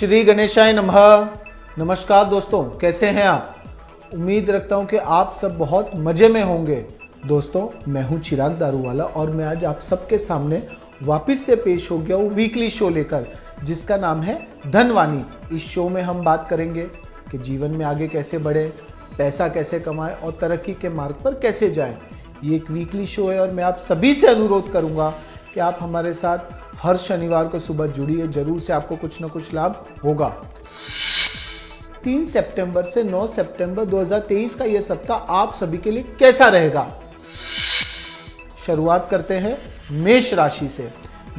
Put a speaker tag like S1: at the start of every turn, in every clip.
S1: श्री गणेशाय नमः। नमस्कार दोस्तों, कैसे हैं आप? उम्मीद रखता हूं कि आप सब बहुत मज़े में होंगे। दोस्तों, मैं हूं चिराग दारूवाला और मैं आज आप सबके सामने वापस से पेश हो गया हूं वीकली शो लेकर, जिसका नाम है धनवानी। इस शो में हम बात करेंगे कि जीवन में आगे कैसे बढ़े, पैसा कैसे कमाएं और तरक्की के मार्ग पर कैसे जाएं। ये एक वीकली शो है और मैं आप सभी से अनुरोध करूंगा कि आप हमारे साथ हर शनिवार को सुबह जुड़िए, जरूर से आपको कुछ ना कुछ लाभ होगा। 3 सितंबर से 9 सितंबर 2023 का यह सप्ताह आप सभी के लिए कैसा रहेगा? शुरुआत करते हैं मेष राशि से।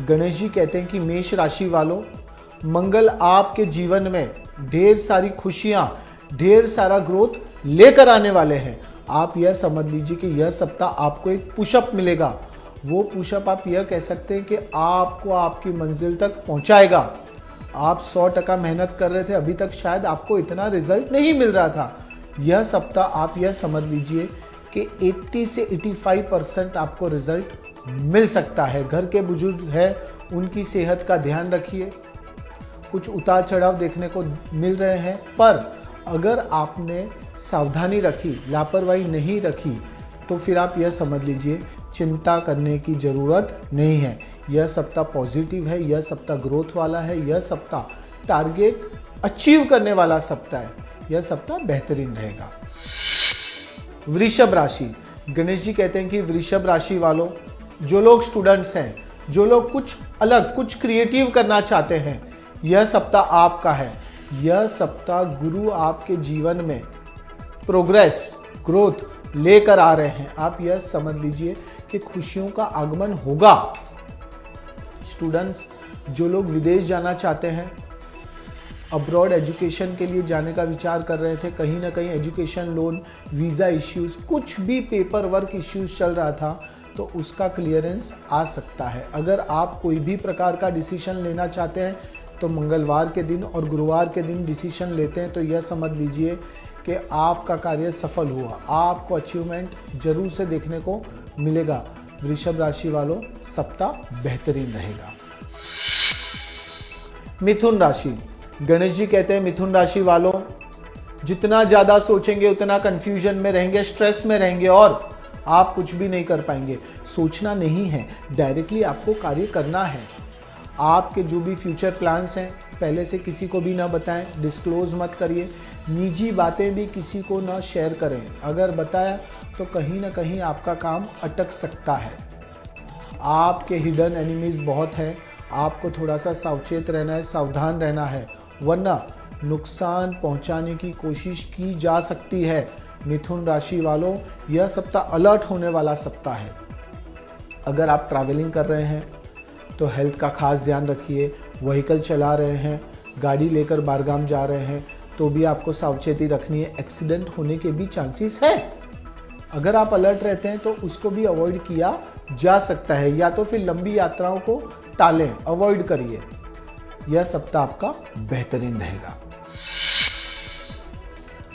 S1: गणेश जी कहते हैं कि मेष राशि वालों, मंगल आपके जीवन में ढेर सारी खुशियां, ढेर सारा ग्रोथ लेकर आने वाले हैं। आप यह समझ लीजिए कि यह सप्ताह आपको एक पुशअप मिलेगा। वो पुशअप आप यह कह सकते हैं कि आपको आपकी मंजिल तक पहुंचाएगा। आप 100% मेहनत कर रहे थे, अभी तक शायद आपको इतना रिजल्ट नहीं मिल रहा था। यह सप्ताह आप यह समझ लीजिए कि 80 से 85% आपको रिजल्ट मिल सकता है। घर के बुजुर्ग हैं, उनकी सेहत का ध्यान रखिए। कुछ उतार चढ़ाव देखने को मिल रहे हैं, पर अगर आपने सावधानी रखी, लापरवाही नहीं रखी, तो फिर आप यह समझ लीजिए चिंता करने की ज़रूरत नहीं है। यह सप्ताह पॉजिटिव है, यह सप्ताह ग्रोथ वाला है, यह सप्ताह टारगेट अचीव करने वाला सप्ताह है। यह सप्ताह बेहतरीन रहेगा। वृषभ राशि। गणेश जी कहते हैं कि वृषभ राशि वालों, जो लोग स्टूडेंट्स हैं, जो लोग कुछ अलग, कुछ क्रिएटिव करना चाहते हैं, यह सप्ताह आपका है। यह सप्ताह गुरु आपके जीवन में प्रोग्रेस, ग्रोथ लेकर आ रहे हैं। आप यह समझ लीजिए कि खुशियों का आगमन होगा। स्टूडेंट्स, जो लोग विदेश जाना चाहते हैं, अब्रॉड एजुकेशन के लिए जाने का विचार कर रहे थे, कहीं ना कहीं एजुकेशन लोन, वीज़ा इश्यूज़, कुछ भी पेपर वर्क इश्यूज़ चल रहा था, तो उसका क्लियरेंस आ सकता है। अगर आप कोई भी प्रकार का डिसीजन लेना चाहते हैं तो मंगलवार के दिन और गुरुवार के दिन डिसीजन लेते हैं, तो यह समझ लीजिए कि आपका कार्य सफल हुआ। आपको अचीवमेंट जरूर से देखने को मिलेगा। वृषभ राशि वालों, सप्ताह बेहतरीन रहेगा। मिथुन राशि। गणेश जी कहते हैं मिथुन राशि वालों, जितना ज़्यादा सोचेंगे उतना कंफ्यूजन में रहेंगे, स्ट्रेस में रहेंगे और आप कुछ भी नहीं कर पाएंगे। सोचना नहीं है, डायरेक्टली आपको कार्य करना है। आपके जो भी फ्यूचर प्लान्स हैं, पहले से किसी को भी ना बताएं, डिस्क्लोज मत करिए। निजी बातें भी किसी को ना शेयर करें। अगर बताया तो कहीं ना कहीं आपका काम अटक सकता है। आपके हिडन एनिमीज बहुत हैं, आपको थोड़ा सा सावचेत रहना है, सावधान रहना है, वरना नुकसान पहुंचाने की कोशिश की जा सकती है। मिथुन राशि वालों, यह सप्ताह अलर्ट होने वाला सप्ताह है। अगर आप ट्रैवलिंग कर रहे हैं तो हेल्थ का खास ध्यान रखिए। व्हीकल चला रहे हैं, गाड़ी लेकर बारगाम जा रहे हैं, तो भी आपको सावचेती रखनी है। एक्सीडेंट होने के भी चांसेस है। अगर आप अलर्ट रहते हैं तो उसको भी अवॉइड किया जा सकता है, या तो फिर लंबी यात्राओं को टालें, अवॉइड करिए। यह सप्ताह आपका बेहतरीन रहेगा।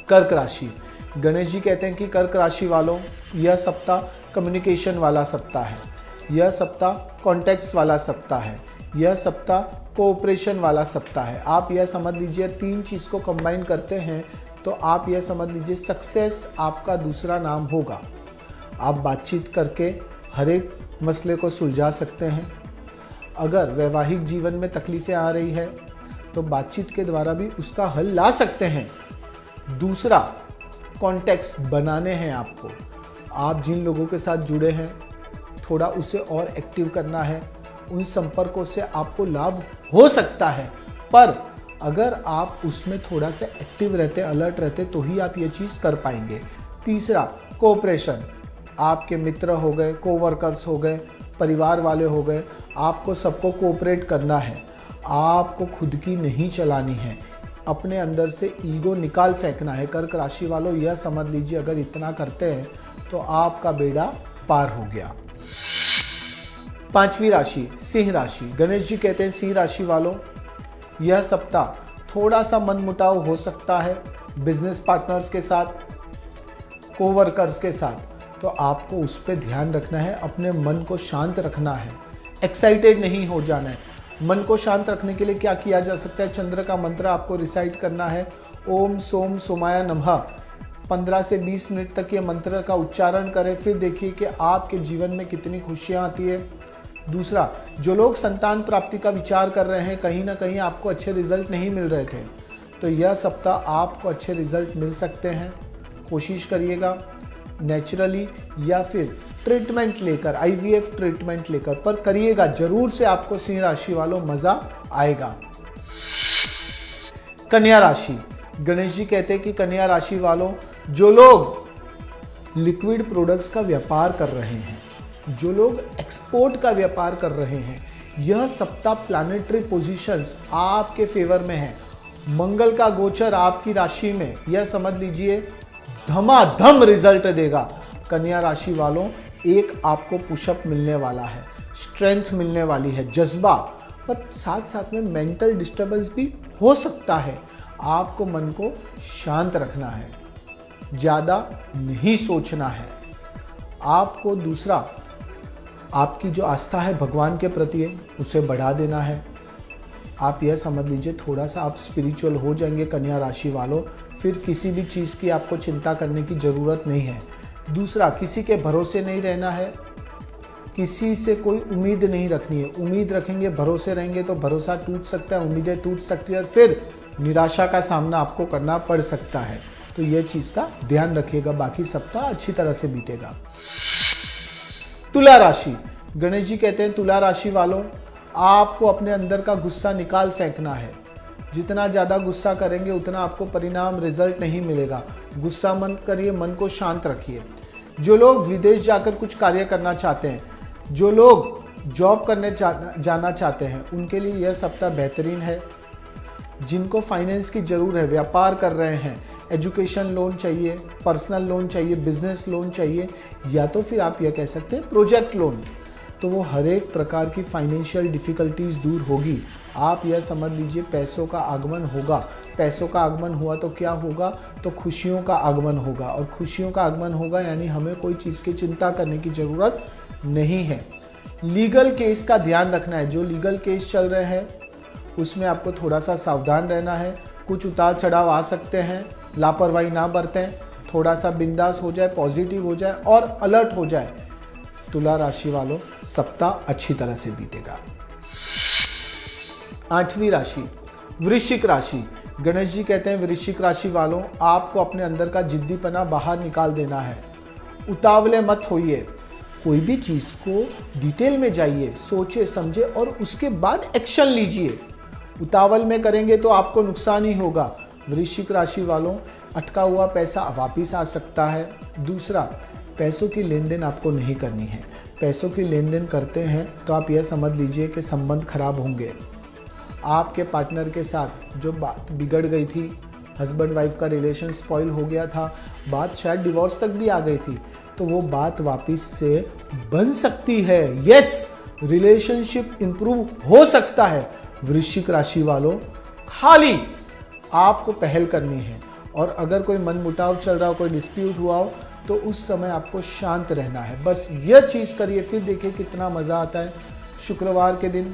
S1: कर्क राशि। गणेश जी कहते हैं कि कर्क राशि वालों, यह सप्ताह कम्युनिकेशन वाला सप्ताह है। यह सप्ताह कॉन्टेक्ट्स वाला सप्ताह है। यह सप्ताह कोऑपरेशन वाला सप्ताह है। आप यह समझ लीजिए 3 चीज़ को कंबाइन करते हैं तो आप यह समझ लीजिए सक्सेस आपका दूसरा नाम होगा। आप बातचीत करके हर एक मसले को सुलझा सकते हैं। अगर वैवाहिक जीवन में तकलीफ़ें आ रही है तो बातचीत के द्वारा भी उसका हल ला सकते हैं। दूसरा, कॉन्टेक्स्ट बनाने हैं आपको। आप जिन लोगों के साथ जुड़े हैं, थोड़ा उसे और एक्टिव करना है। उन संपर्कों से आपको लाभ हो सकता है, पर अगर आप उसमें थोड़ा सा एक्टिव रहते, अलर्ट रहते, तो ही आप ये चीज़ कर पाएंगे। तीसरा, कोऑपरेशन। आपके मित्र हो गए, कोवर्कर्स हो गए, परिवार वाले हो गए, आपको सबको कोऑपरेट करना है। आपको खुद की नहीं चलानी है, अपने अंदर से ईगो निकाल फेंकना है। कर्क राशि वालों, यह समझ लीजिए अगर इतना करते हैं तो आपका बेड़ा पार हो गया। 5वीं राशि, सिंह राशि। गणेश जी कहते हैं सिंह राशि वालों, यह सप्ताह थोड़ा सा मनमुटाव हो सकता है बिजनेस पार्टनर्स के साथ, कोवर्कर्स के साथ, तो आपको उस पर ध्यान रखना है। अपने मन को शांत रखना है, एक्साइटेड नहीं हो जाना है। मन को शांत रखने के लिए क्या किया जा सकता है? चंद्र का मंत्र आपको रिसाइट करना है, ओम सोम सोमाय नमः। 15 से 20 मिनट तक ये मंत्र का उच्चारण करें, फिर देखिए कि आपके जीवन में कितनी खुशियाँ आती है। दूसरा, जो लोग संतान प्राप्ति का विचार कर रहे हैं, कहीं ना कहीं आपको अच्छे रिजल्ट नहीं मिल रहे थे, तो यह सप्ताह आपको अच्छे रिजल्ट मिल सकते हैं। कोशिश करिएगा नेचुरली या फिर ट्रीटमेंट लेकर, IVF ट्रीटमेंट लेकर, पर करिएगा जरूर से, आपको सिंह राशि वालों मजा आएगा। कन्या राशि, गणेश जी कहते हैं कि कन्या राशि वालों, जो लोग लिक्विड प्रोडक्ट्स का व्यापार कर रहे हैं, जो लोग एक्सपोर्ट का व्यापार कर रहे हैं, यह सप्ताह प्लैनेटरी पोजीशंस आपके फेवर में है। मंगल का गोचर आपकी राशि में, यह समझ लीजिए धमाधम रिजल्ट देगा। कन्या राशि वालों, एक आपको पुशअप मिलने वाला है, स्ट्रेंथ मिलने वाली है, जज्बा, पर साथ साथ में मेंटल डिस्टर्बेंस भी हो सकता है। आपको मन को शांत रखना है, ज़्यादा नहीं सोचना है आपको। दूसरा, आपकी जो आस्था है भगवान के प्रति, उसे बढ़ा देना है। आप यह समझ लीजिए थोड़ा सा आप स्पिरिचुअल हो जाएंगे कन्या राशि वालों, फिर किसी भी चीज़ की आपको चिंता करने की ज़रूरत नहीं है। दूसरा, किसी के भरोसे नहीं रहना है, किसी से कोई उम्मीद नहीं रखनी है। उम्मीद रखेंगे, भरोसे रहेंगे तो भरोसा टूट सकता है, उम्मीदें टूट सकती है और फिर निराशा का सामना आपको करना पड़ सकता है। तो यह चीज़ का ध्यान रखिएगा। बाकी सप्ताह अच्छी तरह से बीतेगा। तुला राशि, गणेश जी कहते हैं तुला राशि वालों, आपको अपने अंदर का गुस्सा निकाल फेंकना है। जितना ज़्यादा गुस्सा करेंगे उतना आपको परिणाम, रिजल्ट नहीं मिलेगा। गुस्सा मत करिए, मन को शांत रखिए। जो लोग विदेश जाकर कुछ कार्य करना चाहते हैं, जो लोग जॉब करने जाना चाहते हैं, उनके लिए यह सप्ताह बेहतरीन है। जिनको फाइनेंस की ज़रूरत है, व्यापार कर रहे हैं, एजुकेशन लोन चाहिए, पर्सनल लोन चाहिए, बिजनेस लोन चाहिए, या तो फिर आप यह कह सकते हैं प्रोजेक्ट लोन, तो वो हर एक प्रकार की फाइनेंशियल डिफ़िकल्टीज दूर होगी। आप यह समझ लीजिए पैसों का आगमन होगा। पैसों का आगमन हुआ तो क्या होगा? तो खुशियों का आगमन होगा, और खुशियों का आगमन होगा यानी हमें कोई चीज़ की चिंता करने की ज़रूरत नहीं है। लीगल केस का ध्यान रखना है। जो लीगल केस चल रहे हैं उसमें आपको थोड़ा सा सावधान रहना है। कुछ उतार चढ़ाव आ सकते हैं, लापरवाही ना बरतें, थोड़ा सा बिंदास हो जाए, पॉजिटिव हो जाए और अलर्ट हो जाए। तुला राशि वालों, सप्ताह अच्छी तरह से बीतेगा। 8वीं राशि, वृश्चिक राशि, गणेश जी कहते हैं वृश्चिक राशि वालों, आपको अपने अंदर का जिद्दीपना बाहर निकाल देना है। उतावले मत होइए, कोई भी चीज़ को डिटेल में जाइए, सोचे समझे और उसके बाद एक्शन लीजिए। उतावल में करेंगे तो आपको नुकसान ही होगा। वृश्चिक राशि वालों, अटका हुआ पैसा वापिस आ सकता है। दूसरा, पैसों की लेन देन आपको नहीं करनी है। पैसों की लेन देन करते हैं तो आप यह समझ लीजिए कि संबंध खराब होंगे। आपके पार्टनर के साथ जो बात बिगड़ गई थी, हस्बैंड वाइफ का रिलेशन स्पॉइल हो गया था, बात शायद डिवोर्स तक भी आ गई थी, तो वो बात वापस से बन सकती है। यस, रिलेशनशिप इंप्रूव हो सकता है। वृश्चिक राशि वालों, खाली आपको पहल करनी है, और अगर कोई मनमुटाव चल रहा हो, कोई डिस्प्यूट हुआ हो, तो उस समय आपको शांत रहना है। बस यह चीज़ करिए, फिर देखिए कितना मज़ा आता है। शुक्रवार के दिन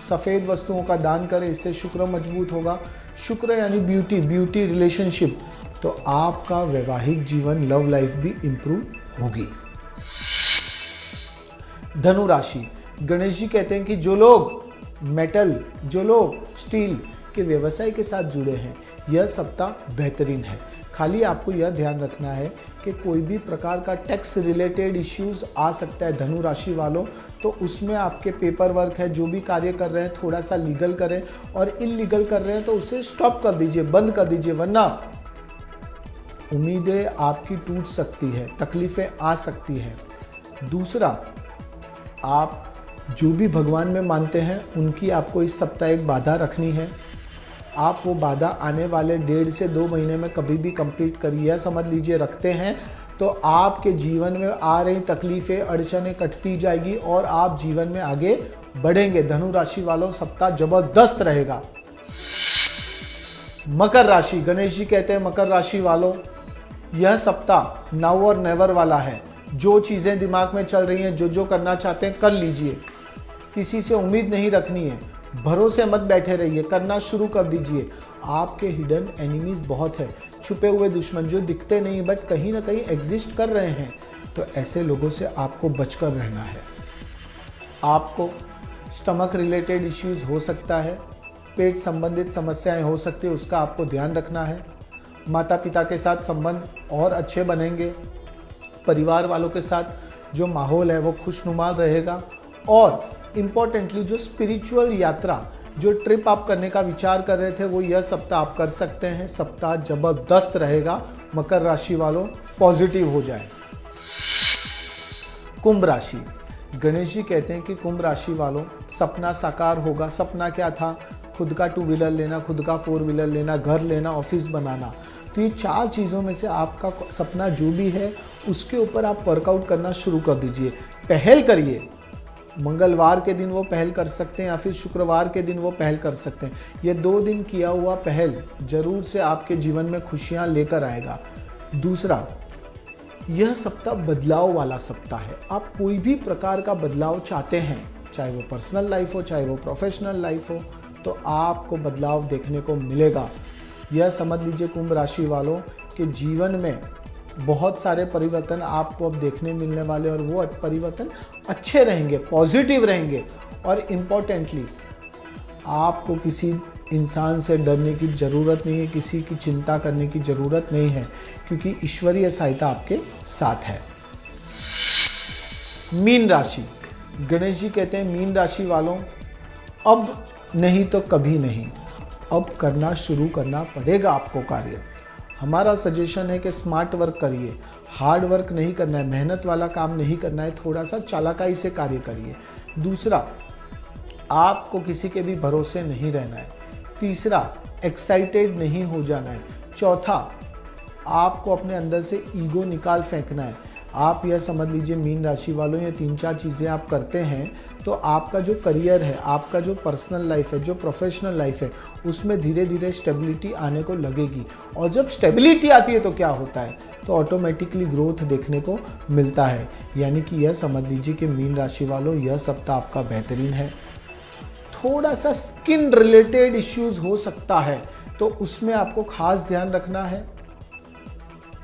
S1: सफ़ेद वस्तुओं का दान करें, इससे शुक्र मजबूत होगा। शुक्र यानी ब्यूटी, ब्यूटी रिलेशनशिप, तो आपका वैवाहिक जीवन, लव लाइफ भी इम्प्रूव होगी। धनु राशि, गणेश जी कहते हैं कि जो लोग मेटल, जो लोग स्टील के व्यवसाय के साथ जुड़े हैं, यह सप्ताह बेहतरीन है। खाली आपको यह ध्यान रखना है कि कोई भी प्रकार का टैक्स रिलेटेड इश्यूज आ सकता है धनु राशि वालों, तो उसमें आपके पेपर वर्क है, जो भी कार्य कर रहे हैं थोड़ा सा लीगल करें, और इलीगल कर रहे हैं तो उसे स्टॉप कर दीजिए, बंद कर दीजिए, वरना उम्मीदें आपकी टूट सकती है, तकलीफ़ें आ सकती हैं। दूसरा, आप जो भी भगवान में मानते हैं उनकी आपको इस सप्ताह एक बाधा रखनी है। आप वो बाधा आने वाले 1.5 से 2 महीने में कभी भी कंप्लीट करिए, समझ लीजिए रखते हैं तो आपके जीवन में आ रही तकलीफ़ें, अड़चनें कटती जाएगी और आप जीवन में आगे बढ़ेंगे। धनु राशि वालों, सप्ताह जबरदस्त रहेगा। मकर राशि, गणेश जी कहते हैं मकर राशि वालों, यह सप्ताह नाउ और नेवर वाला है। जो चीज़ें दिमाग में चल रही हैं, जो करना चाहते हैं कर लीजिए। किसी से उम्मीद नहीं रखनी है। भरोसे मत बैठे रहिए, करना शुरू कर दीजिए। आपके हिडन एनिमीज बहुत है, छुपे हुए दुश्मन जो दिखते नहीं बट कहीं ना कहीं एग्जिस्ट कर रहे हैं। तो ऐसे लोगों से आपको बचकर रहना है। आपको स्टमक रिलेटेड इश्यूज हो सकता है, पेट संबंधित समस्याएं हो सकती है, उसका आपको ध्यान रखना है। माता पिता के साथ संबंध और अच्छे बनेंगे, परिवार वालों के साथ जो माहौल है वो खुशनुमा रहेगा। और इम्पोर्टेंटली जो स्पिरिचुअल यात्रा, जो ट्रिप आप करने का विचार कर रहे थे, वो यह सप्ताह आप कर सकते हैं। सप्ताह जबरदस्त रहेगा मकर राशि वालों, पॉजिटिव हो जाए। कुंभ राशि, गणेश जी कहते हैं कि कुंभ राशि वालों सपना साकार होगा। सपना क्या था? खुद का 2 व्हीलर लेना, खुद का 4 व्हीलर लेना, घर लेना, ऑफिस बनाना। तो ये 4 चीज़ों में से आपका सपना जो भी है उसके ऊपर आप वर्कआउट करना शुरू कर दीजिए, पहल करिए। मंगलवार के दिन वो पहल कर सकते हैं या फिर शुक्रवार के दिन वो पहल कर सकते हैं। ये 2 दिन किया हुआ पहल जरूर से आपके जीवन में खुशियाँ लेकर आएगा। दूसरा, यह सप्ताह बदलाव वाला सप्ताह है। आप कोई भी प्रकार का बदलाव चाहते हैं, चाहे वो पर्सनल लाइफ हो, चाहे वो प्रोफेशनल लाइफ हो, तो आपको बदलाव देखने को मिलेगा। यह समझ लीजिए कुंभ राशि वालों के जीवन में बहुत सारे परिवर्तन आपको अब देखने मिलने वाले, और वो परिवर्तन अच्छे रहेंगे, पॉजिटिव रहेंगे। और इम्पोर्टेंटली आपको किसी इंसान से डरने की ज़रूरत नहीं है, किसी की चिंता करने की ज़रूरत नहीं है, क्योंकि ईश्वरीय सहायता आपके साथ है। मीन राशि, गणेश जी कहते हैं मीन राशि वालों अब नहीं तो कभी नहीं, अब करना शुरू करना पड़ेगा आपको कार्य। हमारा सजेशन है कि स्मार्ट वर्क करिए, हार्ड वर्क नहीं करना है, मेहनत वाला काम नहीं करना है, थोड़ा सा चालाकी से कार्य करिए। दूसरा, आपको किसी के भी भरोसे नहीं रहना है। तीसरा, एक्साइटेड नहीं हो जाना है। चौथा, आपको अपने अंदर से ईगो निकाल फेंकना है। आप यह समझ लीजिए मीन राशि वालों, ये 3-4 चीज़ें आप करते हैं तो आपका जो करियर है, आपका जो पर्सनल लाइफ है, जो प्रोफेशनल लाइफ है, उसमें धीरे धीरे स्टेबिलिटी आने को लगेगी। और जब स्टेबिलिटी आती है तो क्या होता है? तो ऑटोमेटिकली ग्रोथ देखने को मिलता है। यानी कि यह समझ लीजिए कि मीन राशि वालों यह सप्ताह आपका बेहतरीन है। थोड़ा सा स्किन रिलेटेड इश्यूज हो सकता है, तो उसमें आपको खास ध्यान रखना है।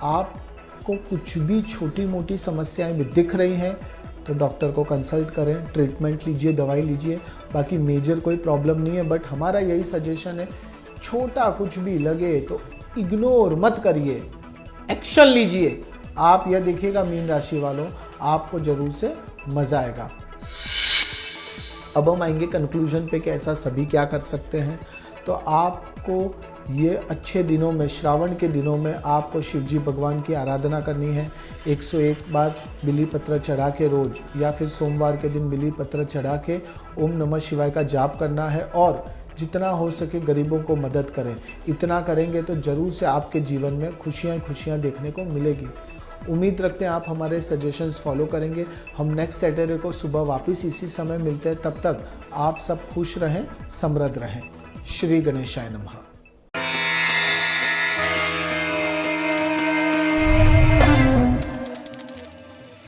S1: आपको कुछ भी छोटी मोटी समस्याएं भी दिख रही हैं तो डॉक्टर को कंसल्ट करें, ट्रीटमेंट लीजिए, दवाई लीजिए। बाकी मेजर कोई प्रॉब्लम नहीं है, बट हमारा यही सजेशन है, छोटा कुछ भी लगे तो इग्नोर मत करिए, एक्शन लीजिए। आप यह देखिएगा मीन राशि वालों, आपको जरूर से मज़ा आएगा। अब हम आएंगे कंक्लूजन पे कि ऐसा सभी क्या कर सकते हैं। तो आपको ये अच्छे दिनों में, श्रावण के दिनों में आपको शिवजी भगवान की आराधना करनी है। 101 बार बिली पत्र चढ़ा के रोज़, या फिर सोमवार के दिन बिली पत्र चढ़ा के ओम नमः शिवाय का जाप करना है। और जितना हो सके गरीबों को मदद करें। इतना करेंगे तो ज़रूर से आपके जीवन में खुशियाँ देखने को मिलेगी। उम्मीद रखते हैं आप हमारे सजेशंस फॉलो करेंगे। हम नेक्स्ट सैटरडे को सुबह वापस इसी समय मिलते हैं। तब तक आप सब खुश रहें, समृद्ध रहें। श्री गणेशाय नमः।